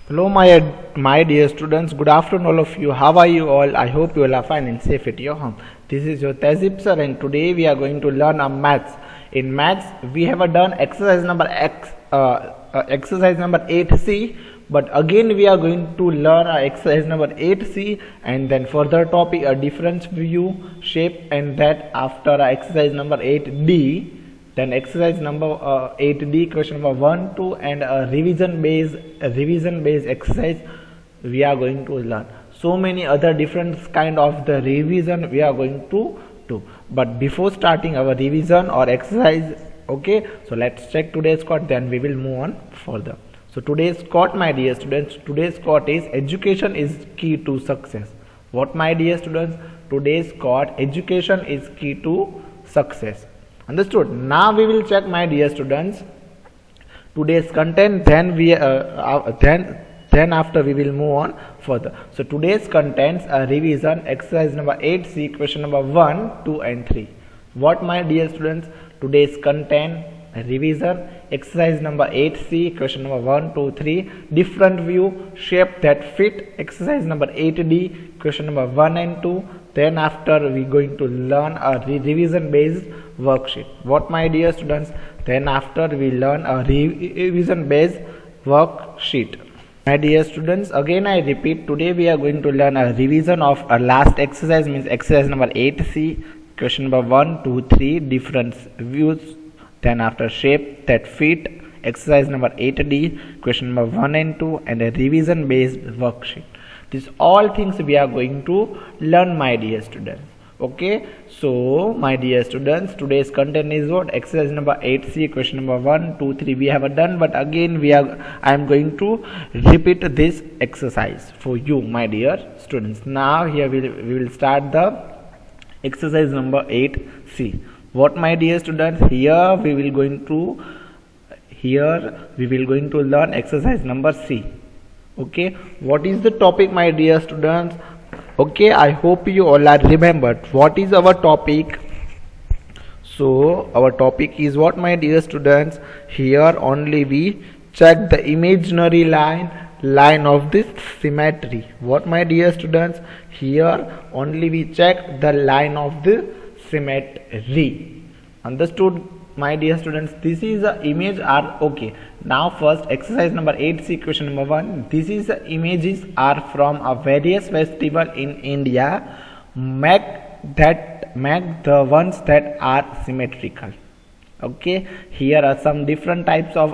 Hello, my dear students. Good afternoon, all of you. How are you all? I hope you all are fine and safe at your home. This is your Tezip sir, and today we are going to learn a maths. In maths, we have done exercise number exercise number 8C. But again, we are going to learn exercise number 8C, and then further topic a difference view shape, and that after exercise number 8D. Then exercise number 8D, question number 1, 2, and a revision based exercise we are going to learn. So many other different kind of the revision we are going to do. But before starting our revision or exercise, okay, so let's check today's quote, then we will move on further. So today's quote, my dear students, today's quote is education is key to success. What, my dear students? Today's quote, education is key to success. Understood? Now we will check, my dear students, today's content, then after we will move on further. So today's contents are revision exercise number 8C, question number 1, 2 and 3. What, my dear students? Today's content revision exercise number 8C, question number 1, 2, 3, different view shape that fit exercise number 8D, question number 1 and 2. Then after we going to learn a revision based worksheet. What, my dear students? Then after we learn a revision based worksheet. My dear students, again I repeat, today we are going to learn a revision of our last exercise, means exercise number 8C, question number 1, 2, 3, different views. Then after shape that fit exercise number 8D, question number 1 and 2, and a revision based worksheet. These all things we are going to learn, my dear students. Okay, so my dear students, today's content is what? Exercise number 8C, question number 1, 2, 3 we have done, but again I am going to repeat this exercise for you, my dear students. Now here we will start the exercise number 8C. What, my dear students? Here we will going to learn exercise number C. Okay, what is the topic, my dear students? Okay, I hope you all are remembered. What is our topic? So our topic is what, my dear students? Here only we check the imaginary line of this symmetry. What, my dear students? Here only we check the line of the symmetry. Understood, my dear students? This is the image are okay. Now first exercise number 8C, question number 1. This is the images are from a various festival in India. Make the ones that are symmetrical. Okay, here are some different types of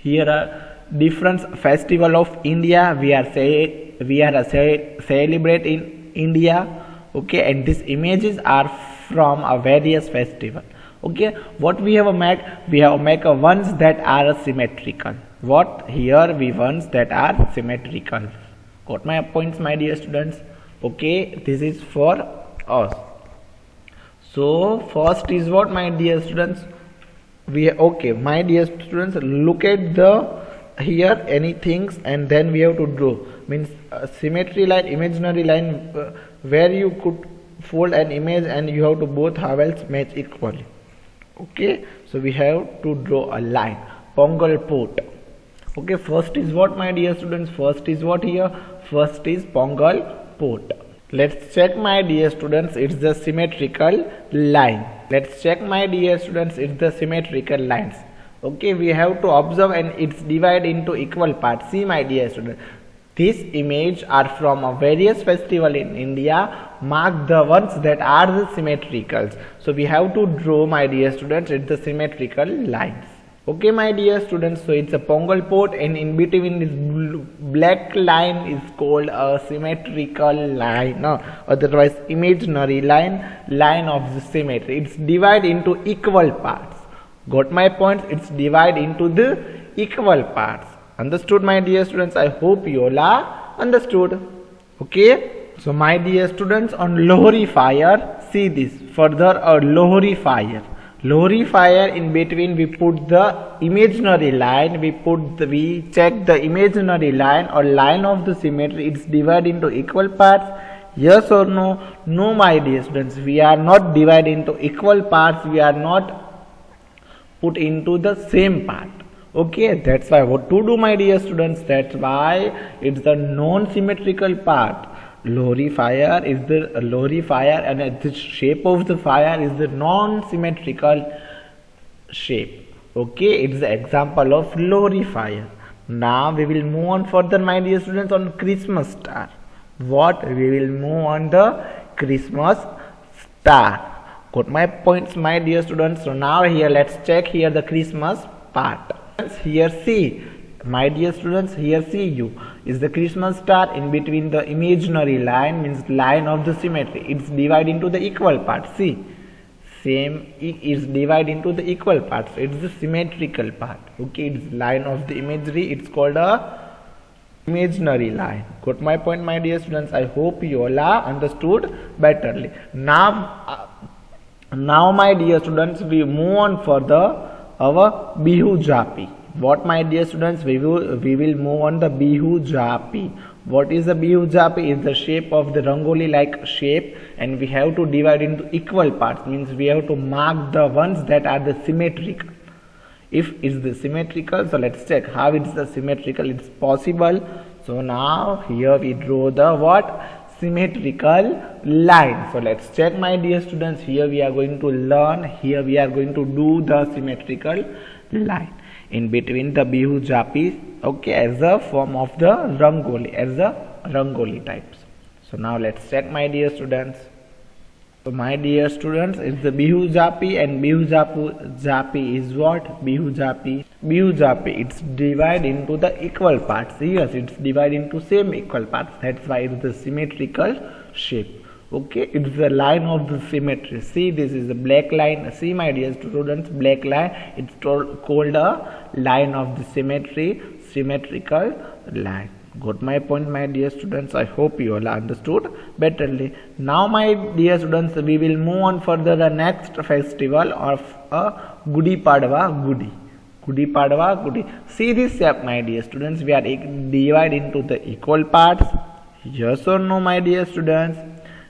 here are different festival of India we are celebrate in India. Okay, and these images are from a various festival. Okay, what we have made? We have make a ones that are symmetrical. What, here we ones that are symmetrical. Got my points, my dear students? Okay, this is for us. So first is what, my dear students? Okay, my dear students, look at the here any things, and then we have to draw, means symmetry line, imaginary line, where you could fold an image and you have to both halves match equally. Okay, so we have to draw a line. Pongal pot. Okay, first is what, my dear students? First is what here? First is Pongal pot. Let's check, my dear students, it's the symmetrical line. Let's check, my dear students, it's the symmetrical lines. Okay, we have to observe, and it's divided into equal parts. See, my dear students, these images are from a various festival in India. Mark the ones that are the symmetricals. So we have to draw, my dear students, it's the symmetrical lines. Okay, my dear students, so it's a Pongal pot, and in between this black line is called a symmetrical line, otherwise imaginary line of the symmetry. It's divided into equal parts. Got my point? It's divided into the equal parts. Understood, my dear students? I hope you all are understood. Okay, so my dear students, on Lohri fire, see this further, a Lohri fire in between we put the imaginary line, we check the imaginary line or line of the symmetry. It's divided into equal parts. Yes or no? No, my dear students, we are not divided into equal parts, we are not put into the same part. Okay, that's why what to do, my dear students. That's why it's the non-symmetrical part. Lorry fire is the lorry fire, and the shape of the fire is the non-symmetrical shape. Okay, it's the example of lorry fire. Now we will move on further, my dear students, on Christmas star. What we will move on the Christmas star. Got my points, my dear students. So now here let's check here the Christmas part. Here see, my dear students, here see you is the Christmas star. In between the imaginary line means line of the symmetry. It's divided into the equal parts. See, same is divided into the equal parts. So it's the symmetrical part. Okay, it's line of the imagery. It's called a imaginary line. Got my point, my dear students. I hope you all are understood betterly. Now my dear students, we move on further our Bihu Japi. What, my dear students, we will move on the Bihu Japi. What is the Bihu Japi? Is the shape of the Rangoli like shape, and we have to divide into equal parts. Means we have to mark the ones that are the symmetrical. If it's the symmetrical, so let's check how it's the symmetrical. It's possible. So now here we draw the what? Symmetrical line. So let's check, my dear students. Here we are going to learn. Here we are going to do the symmetrical line in between the Bihu Japi. Okay, as a form of the Rangoli, as a Rangoli types. So now let's check, my dear students. So my dear students, it's the Bihu Japi, and Bihu Japi is what? Bihu Japi, it's divided into the equal parts. Yes, it's divided into same equal parts. That's why it's the symmetrical shape. Okay, it's the line of the symmetry. See, this is the black line. See, my dear students, black line. It's called a line of the symmetrical line. Got my point, my dear students. I hope you all understood betterly. Now, my dear students, we will move on further the next festival of Gudi Padwa Gudi. See this shape, my dear students. We are divided into the equal parts. Yes or no, my dear students?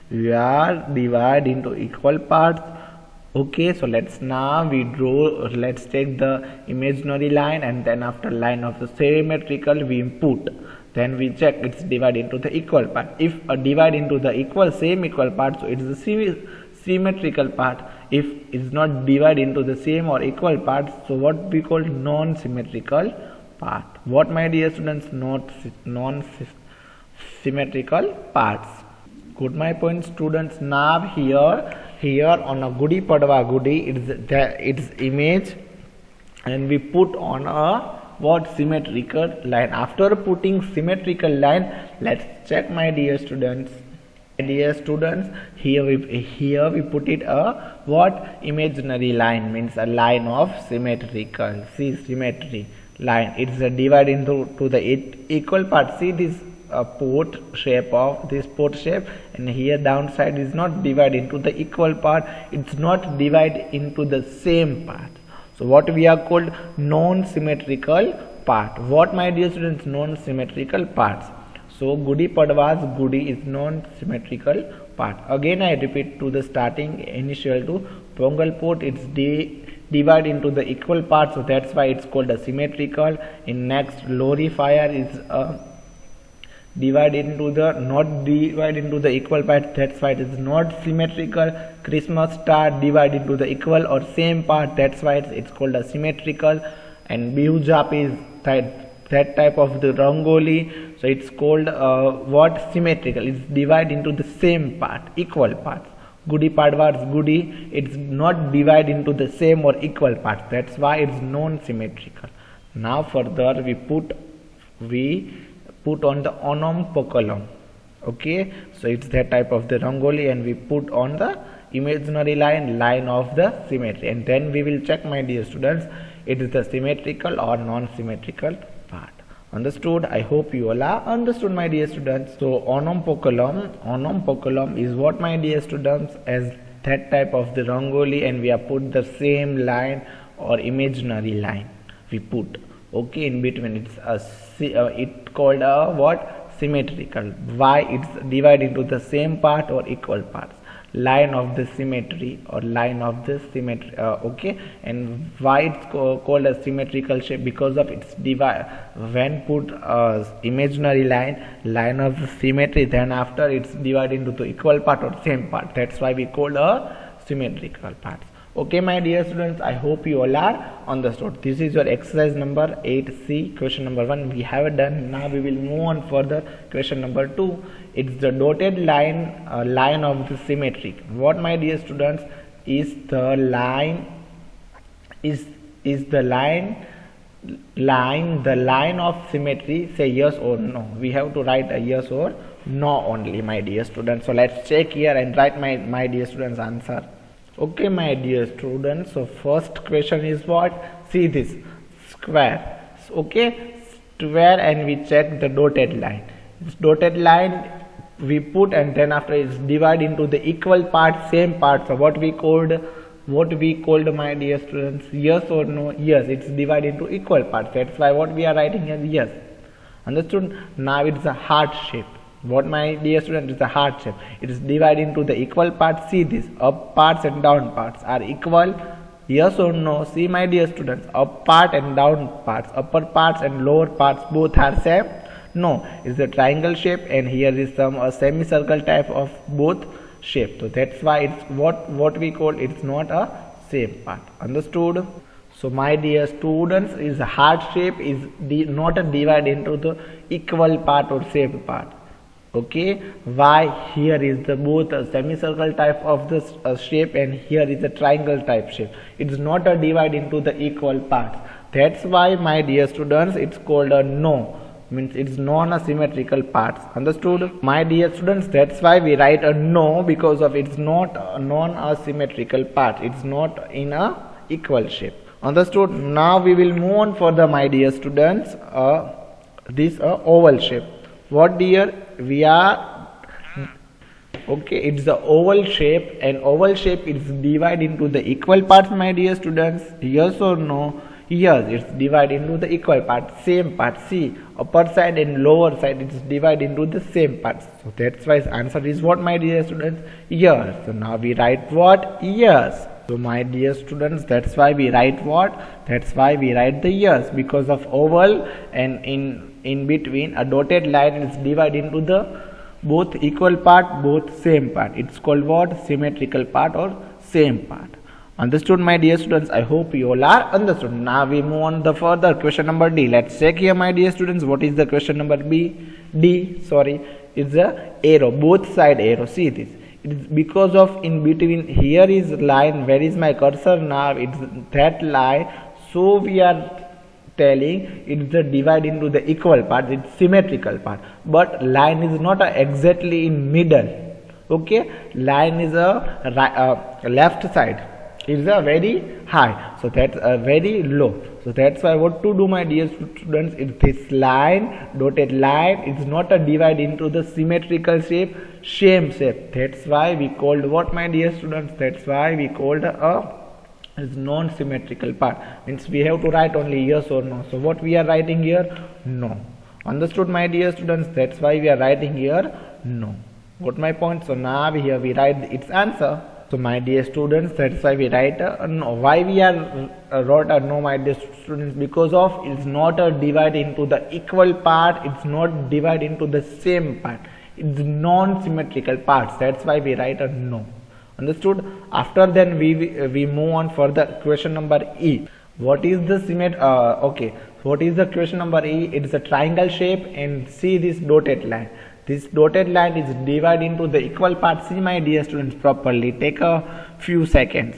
We are divided into equal parts. Okay, so let's take the imaginary line, and then after line of the symmetrical we input. Then we check it's divided into the equal part. If divide into the same equal part, so it is the symmetrical part. If it's not divided into the same or equal parts, so what we call non-symmetrical part. What, my dear students? Not non-symmetrical parts. Good, my point, students. Now here on a Gudi Padwa its image, and we put on a what? Symmetrical line. After putting symmetrical line, let's check, my dear students. Here we put it a what? Imaginary line, means a line of symmetrical. See, symmetry line. It's divided into the equal parts. See this port shape, and here downside is not divided into the equal part. It's not divided into the same part. So what we are called non-symmetrical part. What, my dear students? Non-symmetrical parts. So Gudi Padwa's Gudi is non-symmetrical part. Again I repeat to the starting initial to Pongal port, it's divided into the equal parts, so that's why it's called a symmetrical. In next Lorry fire is not divided into the equal part, that's why it is not symmetrical. Christmas star divided into the equal or same part, that's why it's called a symmetrical. And Bihu Japi is that type of the Rangoli, so it's called what? Symmetrical. It's divided into the same part, equal parts. Gudi Padwa's Gudi, it's not divided into the same or equal parts, that's why it's non-symmetrical. Now further we put on the Onam Pokalam. Okay, so it's that type of the Rangoli, and we put on the imaginary line of the symmetry, and then we will check, my dear students, it is the symmetrical or non-symmetrical part. Understood? I hope you all are understood, my dear students. So Onam Pokalam is what, my dear students? As that type of the Rangoli, and we have put the same line or imaginary line we put. Okay, in between it's called a what? Symmetrical. Why? It's divided into the same part or equal parts. line of the symmetry or line of the symmetry. Okay, and why it's called a symmetrical shape? Because of its divide. When put imaginary line of the symmetry, then after it's divided into the equal part or same part. That's why we call a symmetrical parts. Okay, my dear students, I hope you all are understood. This is your exercise number 8C, question number 1. We have it done. Now we will move on further. Question number 2. It's the dotted line, line of the symmetry. What, my dear students, is the line? Is the line the line of symmetry? Say yes or no. We have to write a yes or no only, my dear students. So let's check here and write my dear students answer. Okay, my dear students, so first question is what? See this square. Okay, square, and we check the dotted line. This dotted line we put, and then after it's divided into the equal parts, same parts. So what we called, my dear students, yes or no? Yes, it's divided into equal parts. That's why what we are writing here, yes. Understood? Now it's a heart shape. What, my dear student, is a heart shape. It is divided into the equal parts. See this, up parts and down parts are equal. Yes or no? See, my dear students, up part and down parts, upper parts and lower parts both are same. No, it's a triangle shape, and here is some semicircle type of both shape. So that's why it's what we call, it's not a same part. Understood? So my dear students, is a heart shape is not a divided into the equal part or same part. Okay, why? Here is the both a semicircle type of this shape, and here is a triangle type shape. It's not a divide into the equal parts. That's why, my dear students, it's called a no. Means it's non-symmetrical parts. Understood, my dear students? That's why we write a no, because of it's not a non-symmetrical part. It's not in a equal shape. Understood? Now we will move on further, my dear students. This oval shape. What, dear? We are okay, it's the oval shape, and oval shape is divided into the equal parts, my dear students. Yes or no? Yes, it's divided into the equal parts, same part. See, upper side and lower side, it's divided into the same parts. So that's why answer is what, my dear students? Yes. So now we write what? Yes. So my dear students, that's why we write what? That's why we write the yes, because of oval, and in between a dotted line is divided into the both equal part, both same part. It's called what? Symmetrical part or same part. Understood, my dear students? I hope you all are understood. Now we move on the further question number D. Let's check here, my dear students. What is the question number D? Sorry, it's a arrow, both side arrow. See this. It is because of in between here is line. Where is my cursor now? It's that line. So we are telling it's the divide into the equal part. It's symmetrical part. But line is not exactly in middle. Okay, line is a left side. It's a very high. So that's a very low. So that's why what to do, my dear students? It's this line, dotted line. It's not a divide into the symmetrical shape, same shape. That's why we called what, my dear students? That's why we called is non-symmetrical part. Means we have to write only yes or no. So what we are writing here? No. Understood, my dear students? That's why we are writing here no. Got my point? So now here we write its answer. So my dear students, that's why we write a no. Why we are wrote a no, my dear students? Because of it's not a divide into the equal part. It's not divide into the same part. It's non-symmetrical parts. That's why we write a no. Understood? After then we move on for the question number E. What is the symmetry? Okay. What is the question number E? It is a triangle shape, and see this dotted line. This dotted line is divided into the equal parts. See, my dear students, properly. Take a few seconds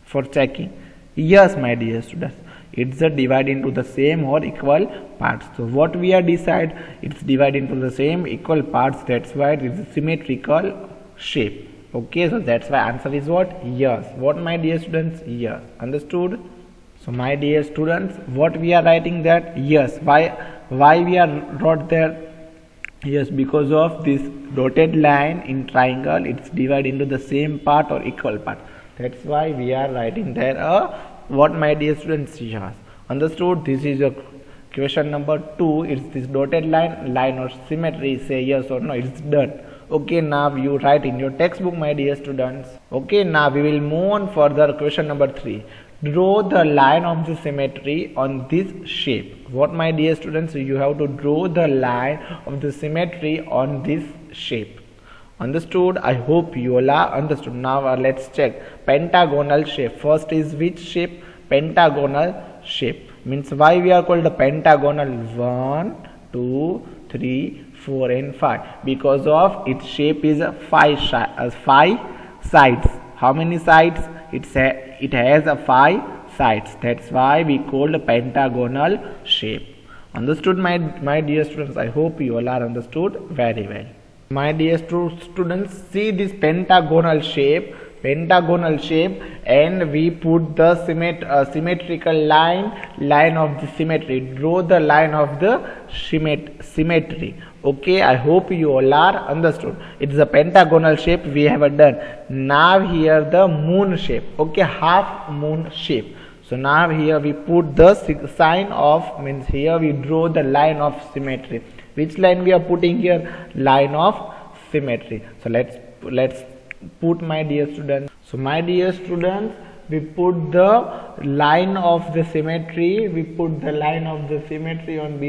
for checking. Yes, my dear students. It's a divide into the same or equal parts. So what we are decide? It's divided into the same equal parts. That's why it is a symmetrical shape. Okay, so that's why answer is what? Yes. What, my dear students? Yes. Understood? So my dear students, what we are writing that? Yes. Why we are wrote there? Yes, because of this dotted line in triangle, it's divided into the same part or equal part. That's why we are writing there what, my dear students? Yes. Understood? This is your question number 2. It's this dotted line or symmetry. Say yes or no. It's done. Okay, now you write in your textbook, my dear students. Okay, now we will move on further. Question number 3. Draw the line of the symmetry on this shape. What, my dear students? You have to draw the line of the symmetry on this shape. Understood? I hope you all are understood. Now let's check. Pentagonal shape. First is which shape? Pentagonal shape. Means why we are called the pentagonal? 1, 2, 3, 4 and 5. Because of its shape is 5 sides. How many sides? It has 5 sides. That's why we called pentagonal shape. Understood, my dear students? I hope you all are understood very well. My dear students, see this pentagonal shape, and we put the symmetrical line of the symmetry. Draw the line of the symmetry. Okay, I hope you all are understood. It's a pentagonal shape we have done. Now here the moon shape. Okay, half moon shape. So now here we put the sign of, means here we draw the line of symmetry. Which line we are putting here? Line of symmetry. So let's put, my dear students. So my dear students, we put the line of the symmetry. We put the line of the symmetry on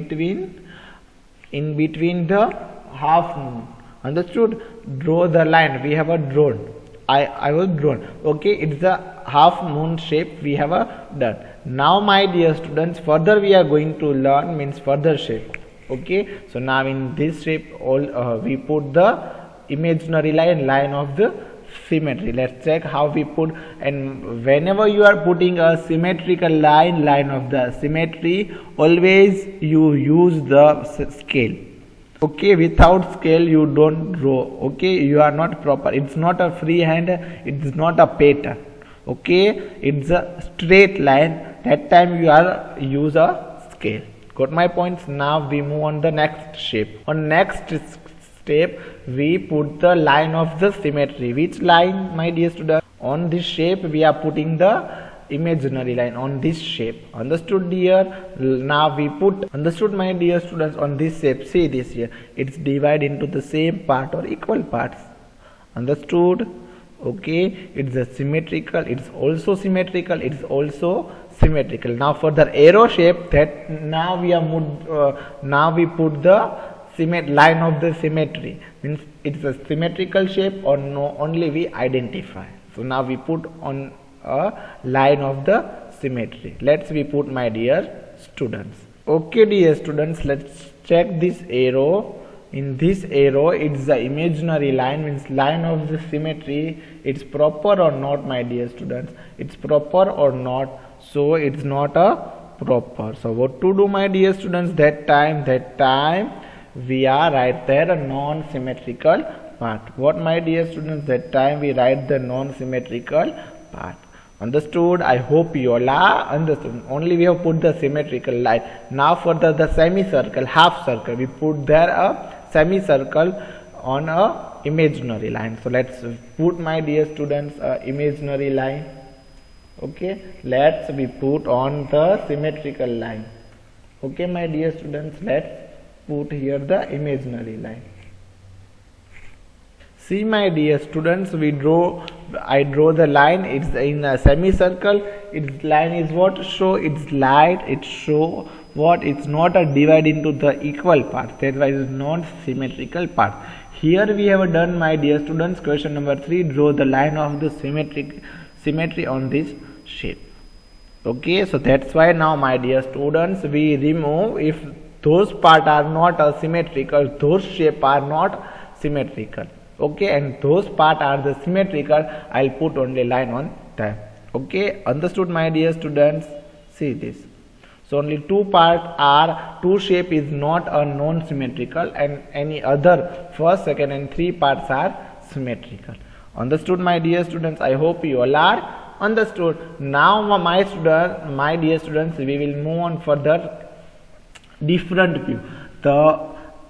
in between the half moon. Understood? Draw the line. We have a drawn. I was drawn. Okay, it's a half moon shape we have done. Now, my dear students, further we are going to learn means further shape. Okay, so now in this shape we put the imaginary line of the symmetry. Let's check how we put. And whenever you are putting a symmetrical line of the symmetry, always you use the scale. Okay, without scale you don't draw. Okay, you are not proper. It's not a free hand, it's not a pattern. Okay, it's a straight line. That time you are use a scale. Got my points? Now we move on the next shape. On next step we put the line of the symmetry. Which line, my dear students? On this shape we are putting the imaginary line on this shape. Understood, dear? Now we put, understood, my dear students, on this shape. See this here, it's divided into the same part or equal parts. Understood? Okay, it's a symmetrical, it's also symmetrical, it's also symmetrical. Now for the arrow shape, that now we are now we put the line of the symmetry. Means it's a symmetrical shape or no, only we identify. So now we put on a line of the symmetry. Let's we put, my dear students. Okay, dear students, let's check this arrow. In this arrow, it's the imaginary line, means line of the symmetry. It's proper or not, my dear students? It's proper or not? So it's not a proper. So what to do, my dear students? That time we are write there a non-symmetrical part. What, my dear students? That time we write the non-symmetrical part. Understood? I hope you all are understood. Only we have put the symmetrical line. Now for the semicircle, half circle, we put there a semicircle on a imaginary line. So let's put, my dear students, a imaginary line. Okay, let's we put on the symmetrical line. Okay, my dear students, let's put here the imaginary line. See, my dear students, I draw the line. It's in a semicircle. Its line is what? Show its light. It show what? It's not a divide into the equal parts. That's why it's not symmetrical part. Here we have done, my dear students, question number 3. Draw the line of the symmetry on this shape. Okay, so that's why now, my dear students, we remove if those parts are not symmetrical, those shape are not symmetrical. Okay, and those parts are the symmetrical, I'll put only line on them. Okay, understood, my dear students? See this. So only two shape is not a non-symmetrical, and any other first, second and 3 parts are symmetrical. Understood, my dear students? I hope you all are understood. Now, my dear students, we will move on further. Different view.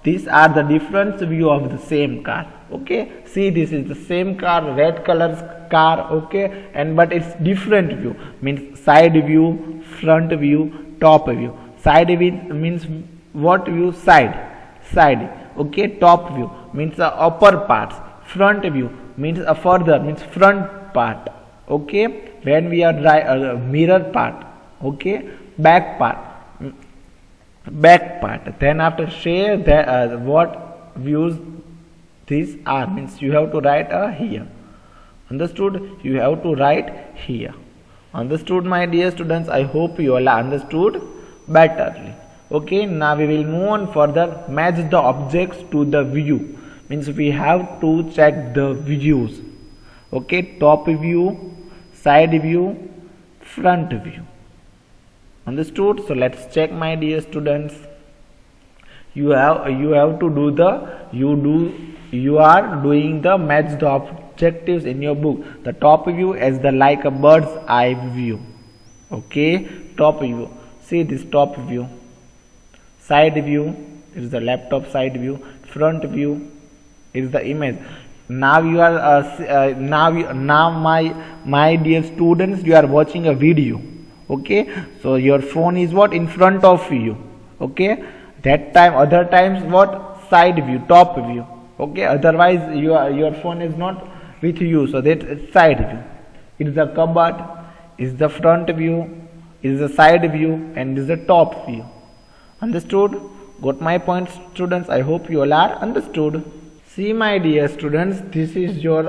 These are the different view of the same car. Okay, see, this is the same car, red color car. Okay, but it's different view, means side view, front view, top view. Side view means what view? Side. Okay, top view means the upper parts, front view means a further, means front part, okay. When we are mirror part, okay, back part, then after share the what views these are, means you have to write here. Understood? You have to write here. Understood, my dear students? I hope you all understood betterly. Okay, now we will move on further. Match the objects to the view, means we have to check the views. Okay, top view, side view, front view. Understood? So let's check, my dear students. You have to do you are doing the match the objectives in your book. The top view is the like a bird's eye view. Okay, top view. See this top view. Side view is the laptop side view. Front view is the image. Now you are now my dear students, you are watching a video. Okay, so your phone is what in front of you. Okay, that time other times what side view, top view. Okay, otherwise your phone is not with you, so that is side view. It is the cupboard, is the front view, is the side view, and is the top view. Understood? Got my point, students? I hope you all are understood. See, my dear students, this is your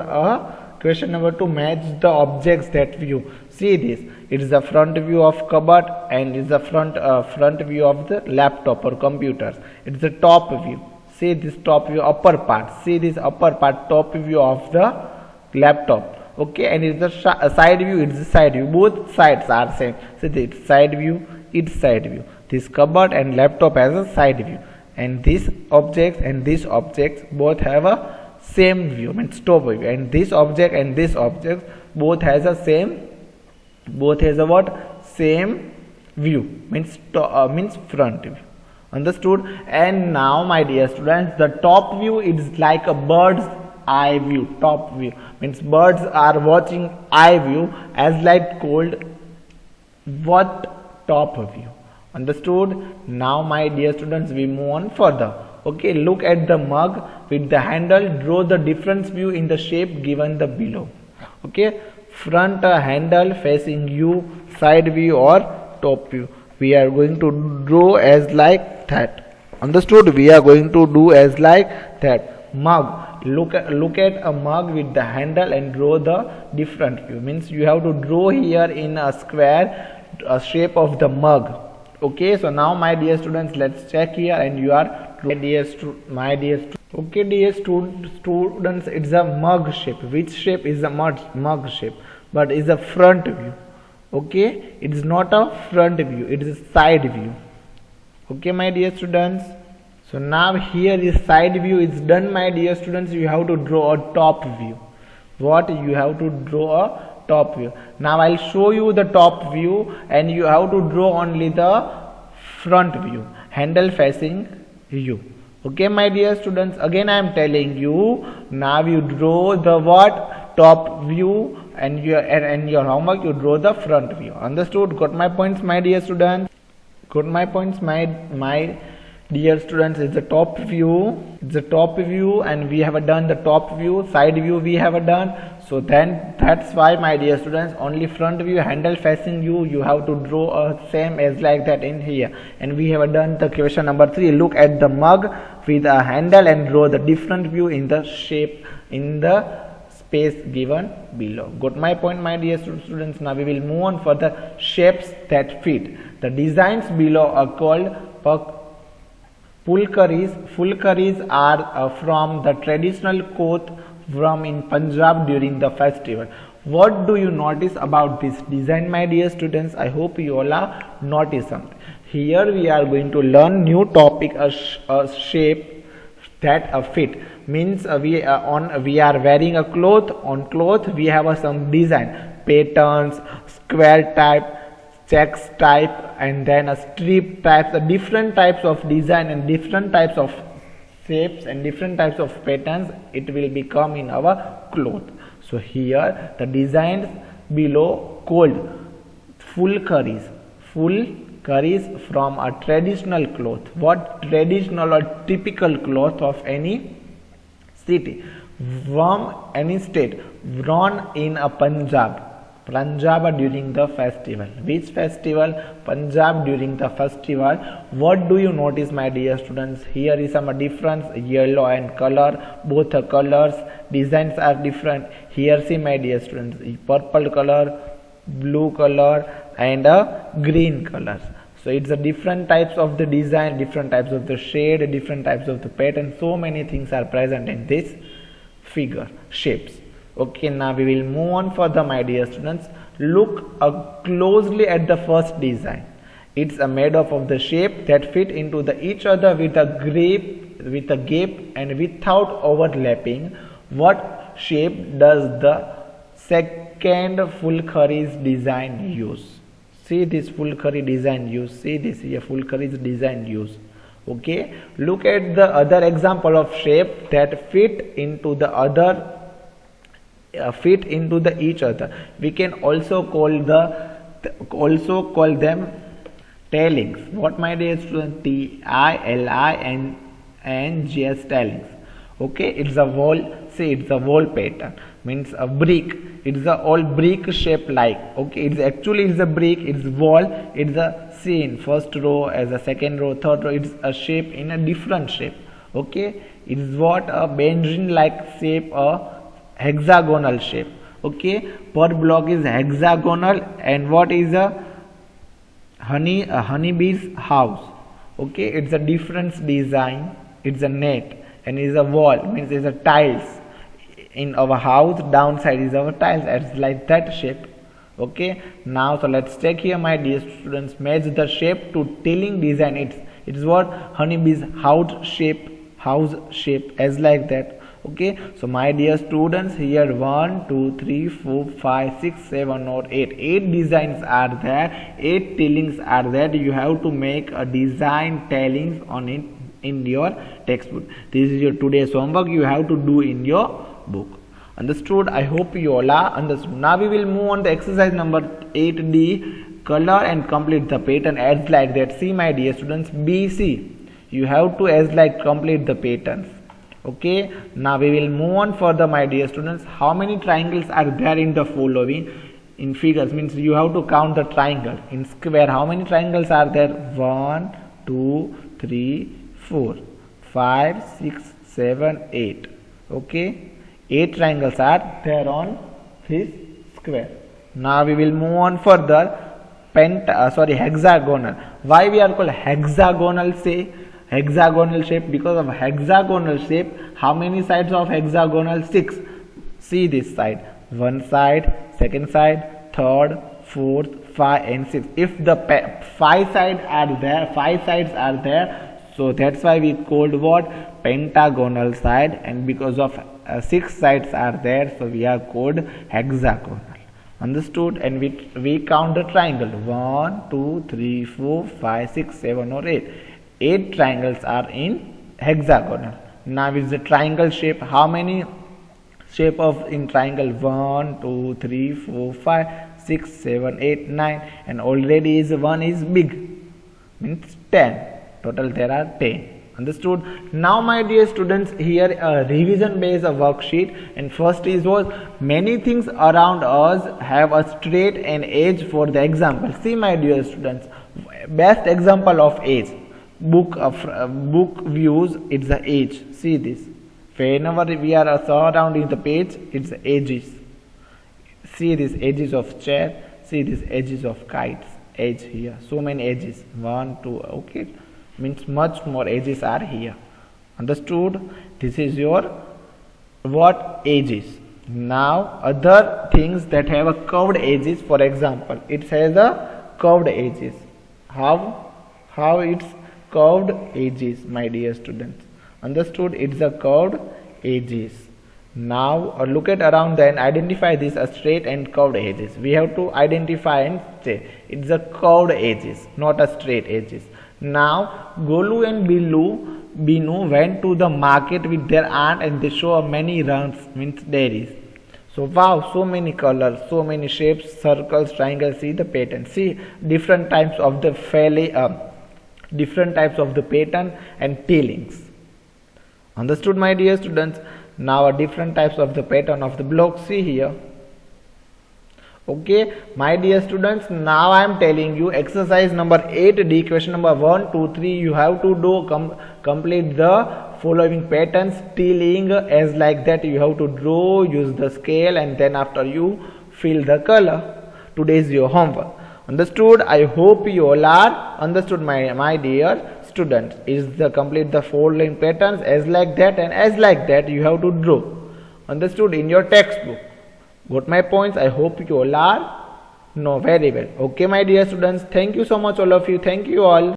question number 2. Match the objects that view. See this. It is the front view of cupboard and it is the front view of the laptop or computers. It is the top view. See this top view, upper part. See this upper part, top view of the laptop. Okay, and it is the side view. It is the side view. Both sides are same. See this side view. It's side view. This cupboard and laptop has a side view. And this object and this object both have a same view, means top view. And this object both has a same. Both has a what? Same view, means front view. Understood? And now, my dear students, the top view is like a bird's eye view. Top view means birds are watching eye view, as like called what? Top view. Understood? Now, my dear students, we move on further. Okay, look at the mug with the handle. Draw the difference view in the shape given the below. Okay, front handle facing you, side view or top view. We are going to draw as like that. Understood? We are going to do as like that. Mug. Look at a mug with the handle and draw the different view. Means you have to draw here in a square shape of the mug. Okay, so now, my dear students, let's check here, and you are okay, dear students, it's a mug shape. Which shape is a mug shape? But is a front view. Okay, it is not a front view, it is a side view. Okay, my dear students. So now here this side view is done, my dear students. You have to draw a top view. What? You have to draw a top view. Now I'll show you the top view, and you have to draw only the front view, handle facing you. Okay, my dear students, again I am telling you, now you draw the what? Top view, and your homework you draw the front view. Understood? Got my points, my dear students? Got my points, my dear students? It's the top view. It's the top view, and we have done the top view. Side view we have done. So then that's why, my dear students, only front view, handle facing you have to draw a same as like that in here. And we have done the question number 3. Look at the mug with a handle and draw the different view in the shape in the space given below. Got my point, my dear students? Now we will move on for the shapes that fit. The designs below are called Fulkaris. Fulkaris are from the traditional cloth from in Punjab during the festival. What do you notice about this design, my dear students? I hope you all are notice something. Here we are going to learn new topic, a shape that fit. Means we are wearing a cloth. On cloth we have some design, patterns, square type, checks type, and then a strip types, different types of design and different types of shapes and different types of patterns. It will become in our cloth. So here the designs below called Fulkaris. Fulkaris from a traditional cloth. What? Traditional or typical cloth of any city. From any state, run in a Punjab during the festival. Which festival? Punjab during the festival. What do you notice, my dear students? Here is some difference, yellow and color, both the colors, designs are different. Here see, my dear students, purple color, blue color and a green color. So it's a different types of the design, different types of the shade, different types of the pattern. So many things are present in this figure, shapes. Okay, now we will move on further, my dear students. Look closely at the first design. It's made up of the shape that fit into each other with a gap and without overlapping. What shape does the second Fulkari's design use? See this Fulkari design use. See this here, Fulkari's design use. Okay, look at the other example of shape that fit into each other. We can also call them tailings. What, my dear students? T-I-L-I-N-G-S, tailings. Okay, it's a wall. See, it's a wall pattern, means a brick. It's a all brick shape like. Okay, it's a brick. It's wall. It's a scene. First row as a second row, third row. It's a shape in a different shape. Okay, it's what a Benjamin like shape, a hexagonal shape. Okay, per block is hexagonal, and what is a honeybee's house. Okay, it's a different design. It's a net and is a wall, means it's a tiles. In our house, downside is our tiles. It's like that shape. Okay, now so let's check here, my dear students. Match the shape to tailing design. It's what honeybee's house shape as like that. Okay, so my dear students, here 1 2 3 4 5 6 7 or 8 designs are there, 8 tailings are there. You have to make a design tailings on it in your textbook. This is your today's homework. You have to do in your book. Understood? I hope you all are understood. Now we will move on to exercise number 8D. Color and complete the pattern as like that. See, my dear students, BC. You have to as like complete the patterns. Okay, now we will move on further, my dear students. How many triangles are there in the following? In figures, means you have to count the triangle. In square, how many triangles are there? 1 2 3 4 5 6 7 8. Okay, 8 triangles are there on this square. Now we will move on further. Hexagonal. Why we are called hexagonal? Say hexagonal shape, because of hexagonal shape. How many sides of hexagonal? 6. See this side, one side, second side, third, fourth, 5 and 6. If the 5 sides are there, so that's why we called what? Pentagonal side, and because of 6 sides are there, so we are called hexagonal. Understood? And we count the triangle. 1 2 3 4 5 6 7 or 8. 8 triangles are in hexagonal. Now is the triangle shape. How many shape of in triangle? 1 2 3 4 5 6 7 8 9, and already is 1 is big, means 10. Total there are 10. Understood? Now, my dear students, here a revision based worksheet, and first is was many things around us have a straight and edge for the example. See, my dear students, best example of edge. Book views, it's the edge. See this, whenever we are surrounding the page, it's the edges. See this edges of chair, see this edges of kites, edge here, so many edges, 1 2. Okay, means much more edges are here. Understood? This is your what? Edges. Now other things that have a curved edges, for example, it has a curved edges. How it's curved edges, my dear students? Understood? It's a curved edges. Now look at around and identify this as straight and curved edges. We have to identify and say it's a curved edges, not a straight edges. Now Golu and Binu went to the market with their aunt, and they show many runs, means dairies. So wow, so many colors, so many shapes, circles, triangles. See the pattern. See different types of the different types of the pattern and tailings. Understood, my dear students? Now different types of the pattern of the block, see here. Okay, my dear students, now I am telling you exercise number 8D, question number 1, 2, 3. You have to do complete the following patterns stealing as like that. You have to draw, use the scale, and then after you fill the color. Today is your homework. Understood? I hope you all are understood, my dear students. Is the complete the following patterns as like that and as like that you have to draw. Understood in your textbook. Got my points? I hope you all are know very well. Okay, my dear students. Thank you so much, all of you. Thank you all.